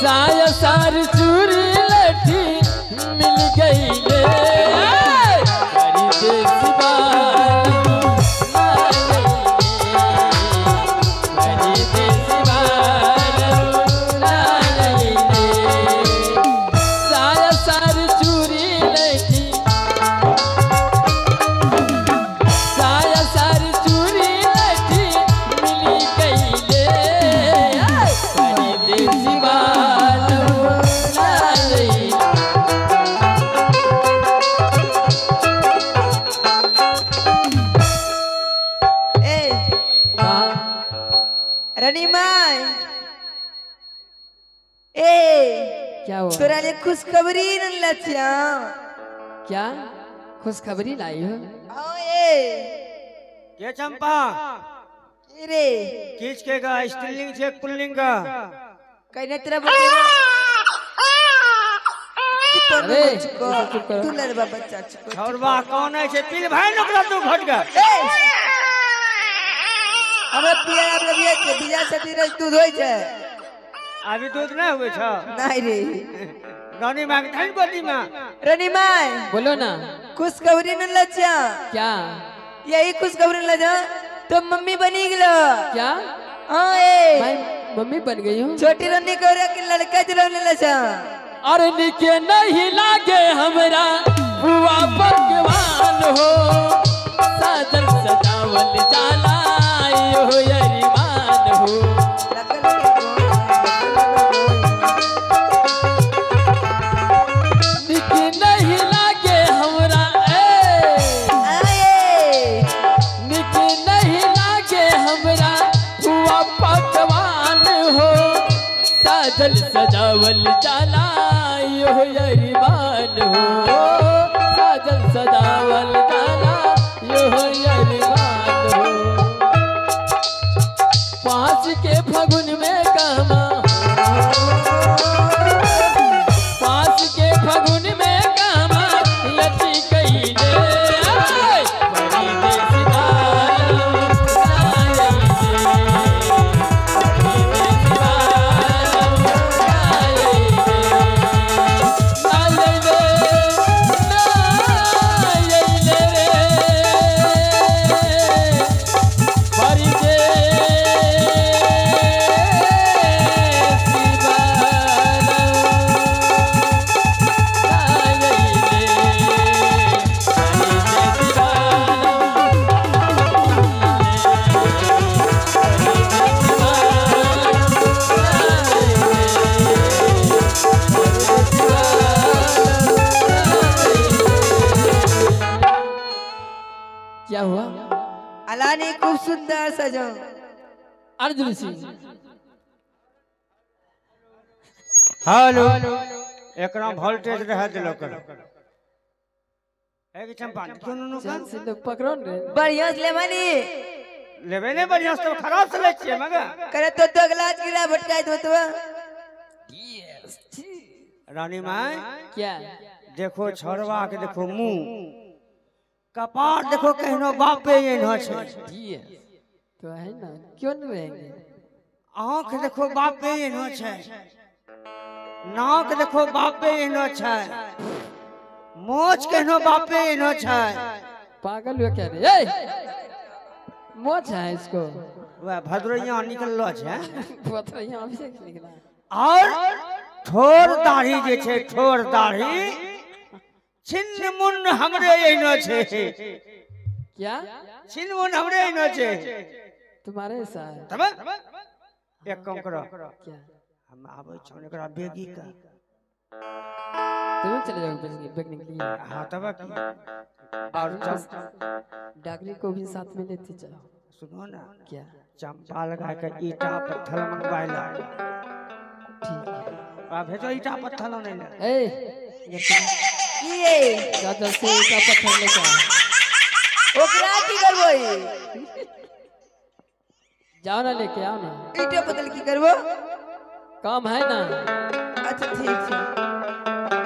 साया सार चूरी लठी मिल गई ले खुशखबरी लचिया क्या खुशखबरी लाई हो? ये चंपा रे किस के का स्त्रीलिंग से पुल्लिंग का कहने तेरा बच्चा अरे तू लड़वा बच्चा छोरवा कौन है से पिल भाई नकला तू घट गया हमरा पिया हमरा बिया से तीर दूध होई छे अभी दूध नहीं हुए छ नहीं रे रानी मां धन गोदी मां रानी मां बोलो ना खुशखबरी न लचा क्या यही खुशखबरी न लजा तो मम्मी बनी गलो क्या? हां ए मैं मम्मी बन गई हूं। छोटी रानी कौरा के लड़का जलौने लचा अरे निके नहीं लागे हमरा बुआ भगवान हो साजल सजावल जाला हो अरिमान हो सजावल जाला यो अरिमान हो साजल सजावल जाला यो अरिमान हो पाँच के फगुन में कहमा पाँच के फगुन में कहमा लची कईले बड़ी क्या हुआ? अलानी खूब सुंदर सजो अर्जुन सिंह हेलो एकरा वोल्टेज रह दिलो कर ए चंपा क्यों नु जान से लोग पकड़ो रे बढ़िया से ले मानी लेवे ने बढ़िया से खराब से ले छिए मगा करे तो गिलास गिरा भटकाई तो रानी मां क्या देखो छोरवा के देखो मुंह कपार देखो कहनो बापे ये न छे तो है ना क्यों न रहेंगे आंख देखो बापे ये न छे नाक देखो बापे ये न छे मोछ कहनो बापे ये न छे पागल हो क्या रे मोछ है इसको वह भद्रैया निकल लो छे भद्रैया अभी से निकला और ठोर दाढ़ी जे छे ठोर दाढ़ी छिन्न मुन हमरे एनो छे क्या छिन्न मुन हमरे एनो छे तुम्हारे साथ तब एक काम करो क्या हम आबै छ एकरा बेगी का तुम चले जाओ बैठने के लिए हां तब और डागरी को भी साथ में लेते चलो सुनो ना क्या चंपा लगा के ईटा पत्थर मंगवाइला ठीक है आ भेजो ईटा पत्थर नहीं ले ए ये दादा से ईटा पत्थर लेके आ ओकरा की करबो जाओ ना लेके आओ ना ईटा पत्थर की करबो काम है ना अच्छा ठीक है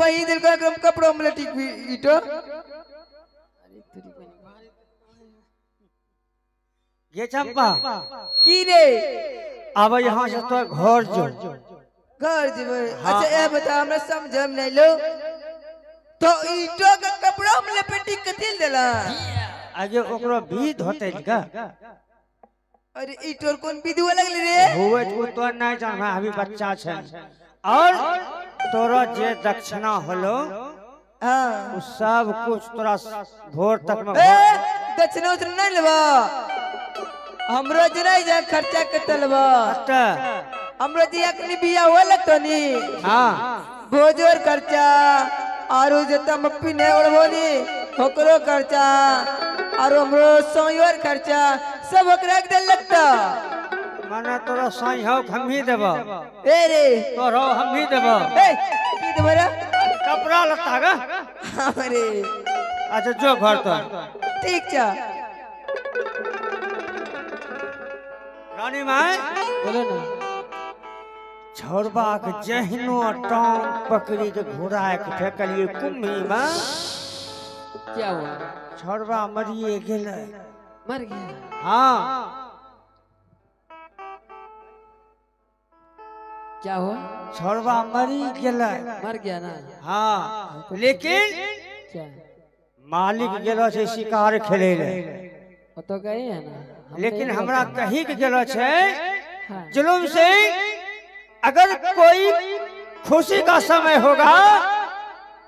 वही दिल का कपड़ों में लटी ईटो ये चंपा की रे अब यहाँ से तो घर जो घर जीवे। अच्छा ये बता हमरा समझम नहीं लो तो ईटो का कपड़ा में लपेटी कथिल देला आगे ओकरो विध होते का अरे ईटोर कौन विधवा लगले रे हुए तो नहीं जाना अभी बच्चा छे और तोरा जे दक्षिणा होलो हां वो सब कुछ तोरा भोर तक में दक्षिणा उतर नहीं लेबा हमरो जनाई जा खर्चा कतलबा हमरो जी अखनी बिया होला तनी हां भोजोर खर्चा आरो जता मप्पी ने ओड़बोनी होकरो खर्चा आरो हमरो सोयोर खर्चा सब ओकरा के दे लगता माने तोरा साई हो हम ही देबो ए रे तोरो हम ही देबो ए की देबरा कपड़ा लता गा अरे अच्छा जो घर तो ठीक छ रानी माई बोलो ना छोड़बा के जहनो टांग पकड़ी के घोड़ा के फेकलिए कुम्मी में क्या हुआ छोड़बा मरिए गेले मर गया हाँ क्या हुआ छोड़बा मरी गेले मर गया ना हाँ लेकिन क्या मालिक गेलो छे शिकार खेले ले वो तो गए है ना लेकिन हमरा कहीं के गेलो छे हाँ। जुलूम से अगर कोई खुशी का समय होगा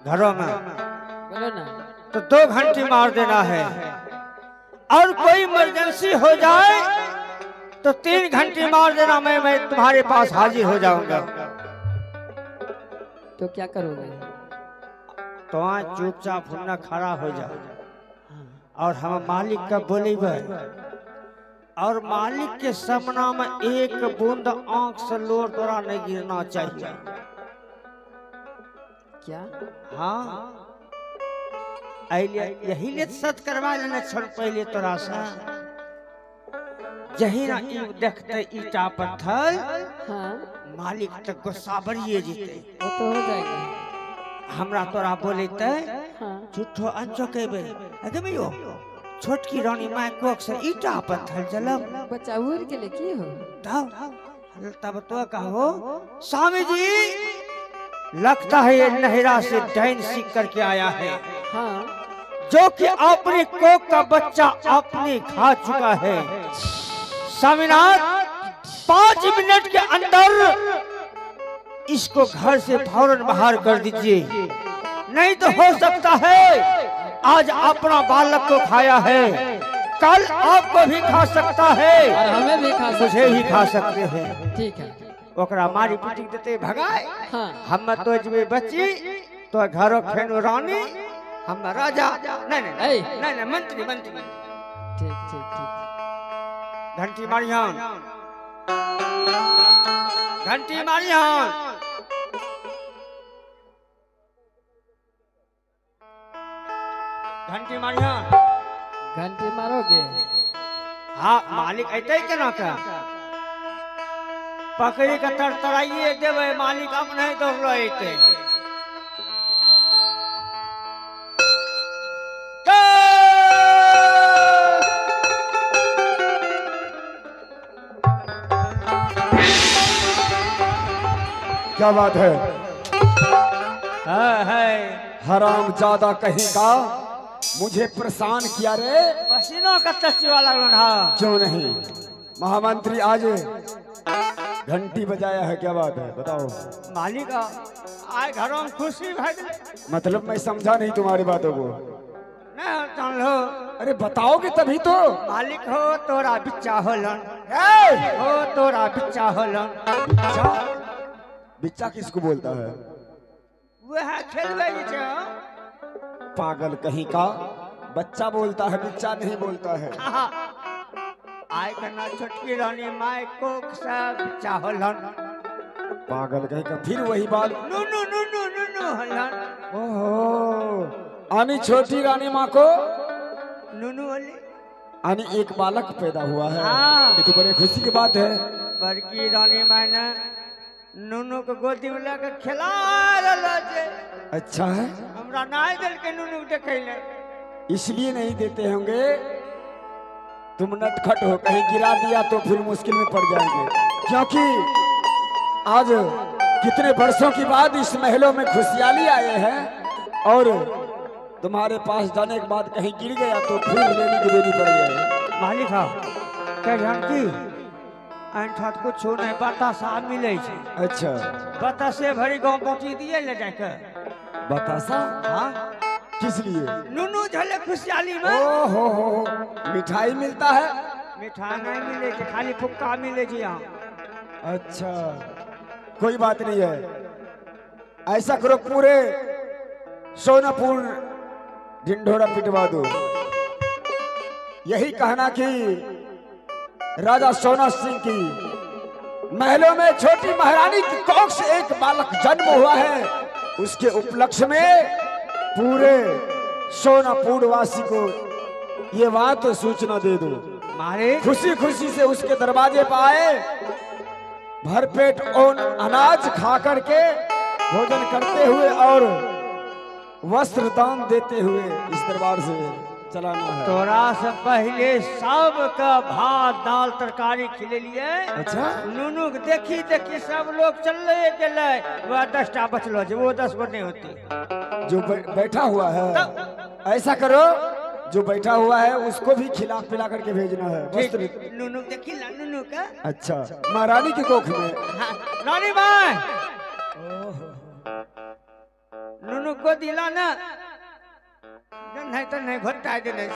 घरों में बोलो ना तो 2 घंटी मार देना है और कोई इमरजेंसी हो जाए तो 3 घंटी मार देना मैं तुम्हारे पास हाजिर हो जाऊंगा तो क्या करोगे तो चुपचाप होना खड़ा हो जाओ और हम मालिक का बोलेबे और मालिक के सामना में एक बूंद आंख से लोर तोरा नहीं गिरना चाहिए क्या हाँ यही ले सत करवा लेना छोड़ पहले तोरा से यही ना देखते ईटा पत्थर हाँ मालिक तक गुस्सा बढ़िए जीते वो तो हो जाएगा हमरा तोरा बोलेते हाँ झूठो अंचो केबे अगे मियो छोटकी रानी माय कोक से ईटा पत्थर जलब बच्चा उड़ के लिए की हो तब तो कहो स्वामी जी लगता है ये नहरा से डाइन सीख करके आया है हाँ जो कि अपने कोक का बच्चा आपने खा चुका है स्वामीनाथ 5 मिनट के अंदर इसको घर से फौरन बाहर कर दीजिए नहीं तो हो सकता है आज अपना बालक को खाया है कल आपको भी खा सकता है और हमें भी खा मुझे ही खा सकते हैं ठीक है ओकरा मारी पीटी देते भगाए हाँ हम तो जबे बच्ची तो घरों फेनो रानी हम राजा नहीं नहीं नहीं नहीं मंत्री मंत्री ठीक ठीक ठीक घंटी मारियान घंटी मारियान घंटी मारियान घंटे मारोगे हाँ मालिक ऐते केना का पकड़ी के तरतराइए देवे मालिक अपने दौड़लो ऐते क्या बात है हराम ज्यादा कहीं का मुझे परेशान किया रे। पसीनों का चचुआ लगलो ना क्यों नहीं महामंत्री आज घंटी बजाया है, क्या बात है बताओ। मालिक आए घरों में खुशी भाई मतलब मैं समझा नहीं तुम्हारी बातों को। नहीं जान लो अरे बताओगे तभी तो। मालिक हो तोरा बिच्चा होलन ए! हो तोरा बिच्चा होलन। बिच्चा बिच्चा किसको बोलता है? वह खेलवे जो पागल कहीं का, बच्चा बोलता है बिच्चा नहीं बोलता है। आय करना छोटकी रानी माय को सब बिच्चा होलन। पागल कहीं का, फिर वही बात। नु नु नु नु नु नु होलन। ओहो आनी छोटी रानी माँ को नुनु होली आनी एक बालक पैदा हुआ है। हाँ। ये तो बड़े खुशी की बात है। बड़की रानी माय ने नूनू को गोदी में लेकर खिला रहला छे। अच्छा है, हमरा नाय दिल के नूनू देखे ले। इसलिए नहीं देते होंगे, तुम नटखट हो, कहीं गिरा दिया तो फिर मुश्किल में पड़ जाएंगे। क्योंकि आज कितने वर्षों के बाद इस महलों में खुशहाली आए हैं और तुम्हारे पास जाने के बाद कहीं गिर गया तो फिर लेनी की देनी पड़ गई। मालिक क्या जानती अनठात कुछ नहीं बतासा मिले छे। अच्छा, बतासे भरी गांव पहुंची दिए ले जाकर। बतासा? हाँ, किस लिए? नूनू झले खुशहाली में। ओ हो, मिठाई मिलता है? मिठाई नहीं मिले छे, खाली फुक्का मिले छे यहाँ। अच्छा, कोई बात नहीं है, ऐसा करो पूरे सोनापुर ढिंढोरा पिटवा दो। यही कहना कि राजा सोना सिंह की महलों में छोटी महारानी की कोख से एक बालक जन्म हुआ है, उसके उपलक्ष्य में पूरे सोनापुर वासी को ये बात तो सूचना दे दो। मालिक खुशी खुशी से उसके दरवाजे पर आए, भरपेट अनाज खा करके भोजन करते हुए और वस्त्र दान देते हुए इस दरबार से चलाना है। तोरा से पहले सब का भात दाल तरकारी खिले लिए। अच्छा, नूनू के देखी देखी सब लोग चले गेले, वह 10टा बचलो जे, वो 10 गो नहीं होती। जो बैठा हुआ है, ऐसा करो जो बैठा हुआ है उसको भी खिला पिला करके भेजना है। वस्त्र नूनू देखी ला नूनू का। अच्छा, महारानी की कोख में। हाँ, रानी माँ नूनू को दिला ना, नहीं तो नहीं घोटा दे नहीं।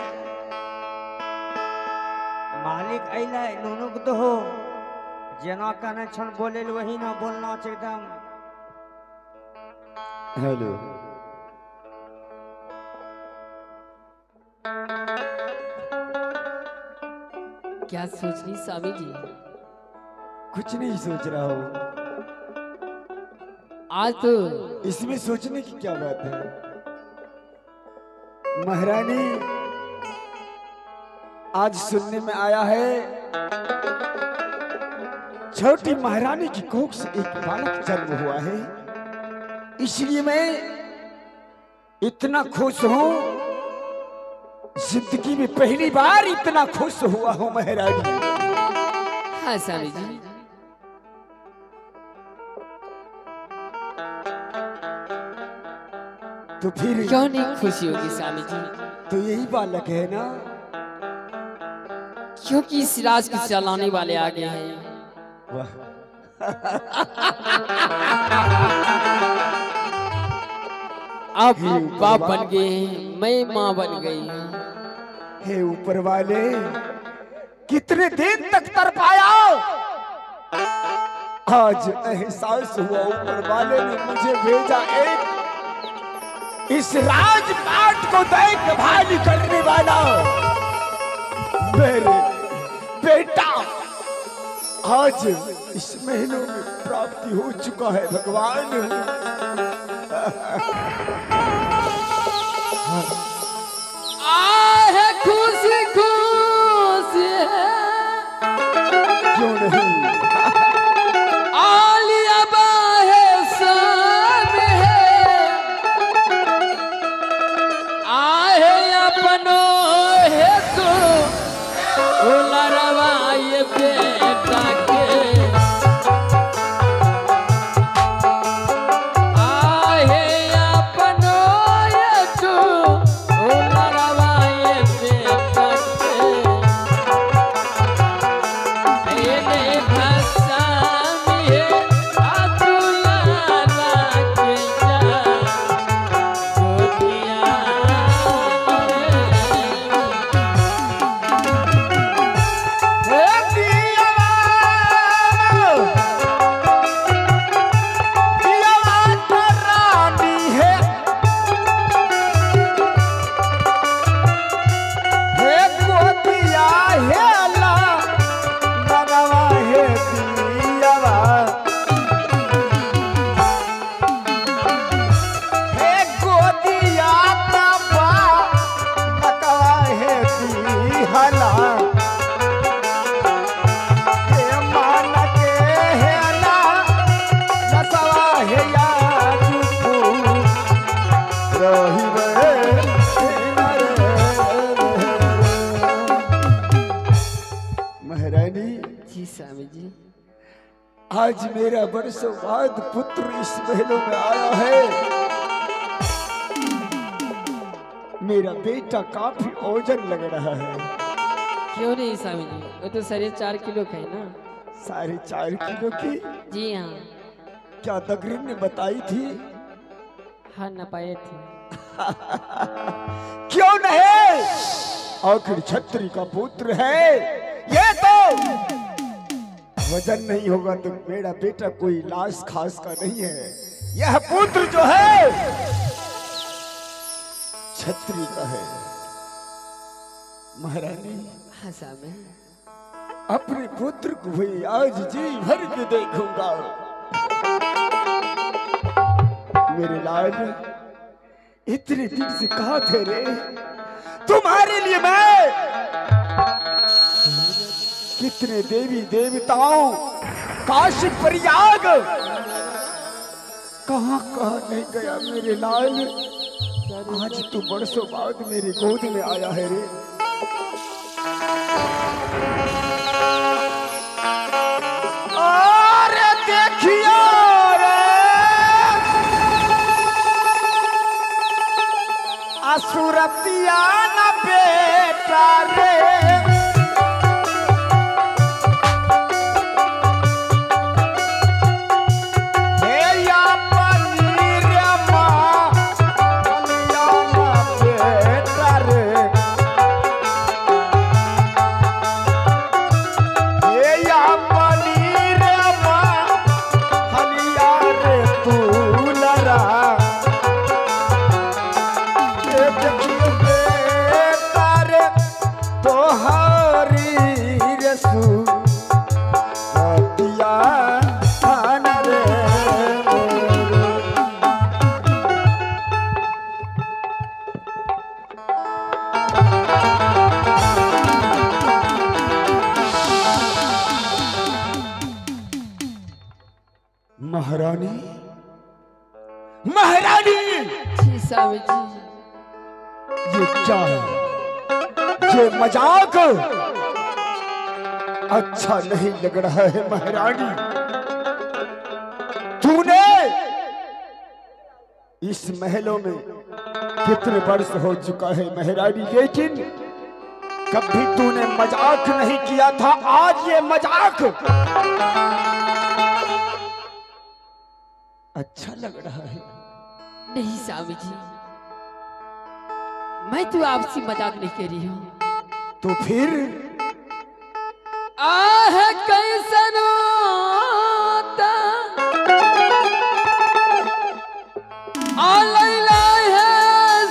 मालिक अइला नूनू को तो हो जना कहने छन बोले वही ना बोलना चाहिए एकदम। हेलो, क्या सोच रही स्वामी जी? कुछ नहीं सोच रहा हूँ। आज तो इसमें सोचने की क्या बात है? महारानी, आज सुनने में आया है छोटी महारानी की कोख से एक बालक जन्म हुआ है, इसलिए मैं इतना खुश हूं। जिंदगी में पहली बार इतना खुश हुआ हूं महारानी। हाँ स्वामी जी, तो फिर क्यों नहीं खुशी होगी स्वामी जी? तो यही बालक है ना? क्योंकि इस राज को चलाने वाले आ गए हैं। वाह, आप बाप बन गए हैं, मैं माँ बन गई हूँ। हे ऊपर वाले, कितने दिन तक तरपाया, आज एहसास हुआ ऊपर वाले ने मुझे भेजा एक इस राजपाट को देखभाल करने वाला मेरे बेटा। आज इस महलों में प्राप्ति हो चुका है भगवान। आहे खुशी खुशी है, क्यों नहीं? आलिया बाहे सब है, आहे अपनो है तो उलरवाए बेटा के। आहे अपनो है तो उलरवाए बेटा के। एने भसा रही रे महारानी। जी स्वामी जी। आज मेरा बरसों बाद पुत्र इस महलों में आया है। मेरा बेटा काफी ओजन लग रहा है। क्यों नहीं स्वामी जी, वो तो 4.5 किलो का है ना। 4.5 किलो की? जी हाँ। क्या दगरीन ने बताई थी? हाँ न पाए थे। क्यों नहीं? आखिर छत्री का पुत्र है ये, तो वजन नहीं होगा तो मेरा बेटा कोई लाश खास का नहीं है। यह पुत्र जो है छत्री का है। महारानी हाँ स्वामी। अपने पुत्र को भी आज जी भर के देखूंगा। मेरे लाल इतने दिन से कहा थे रे तुम्हारे लिए मैं कितने देवी देवताओं काशी प्रयाग कहां कहां नहीं गया मेरे लाल। आज तू बरसों बाद मेरी गोद में आया है रे। अरे देखियो रे असुरतिया न बेटा रे। महारानी महारानी। जी स्वामी जी। ये क्या है? ये मजाक अच्छा नहीं लग रहा है महारानी। तूने इस महलों में कितने वर्ष हो चुका है महारानी, लेकिन कभी तूने मजाक नहीं किया था। आज ये मजाक अच्छा लग रहा है। नहीं स्वामी जी, मैं तो आपसे मजाक नहीं कर रही हूँ। तो फिर आह कैसन होता आलैला है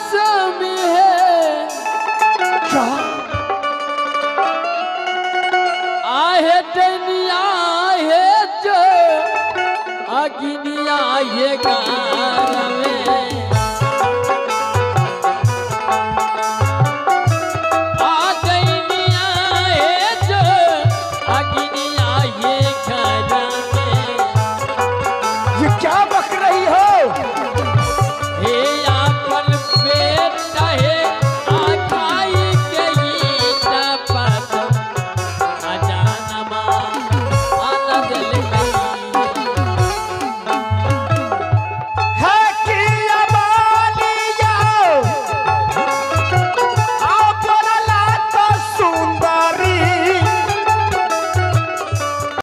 स्वामी है। क्या? आहे टनिया है जो अग्निया ये गाँव में। ये क्या बक रही हो?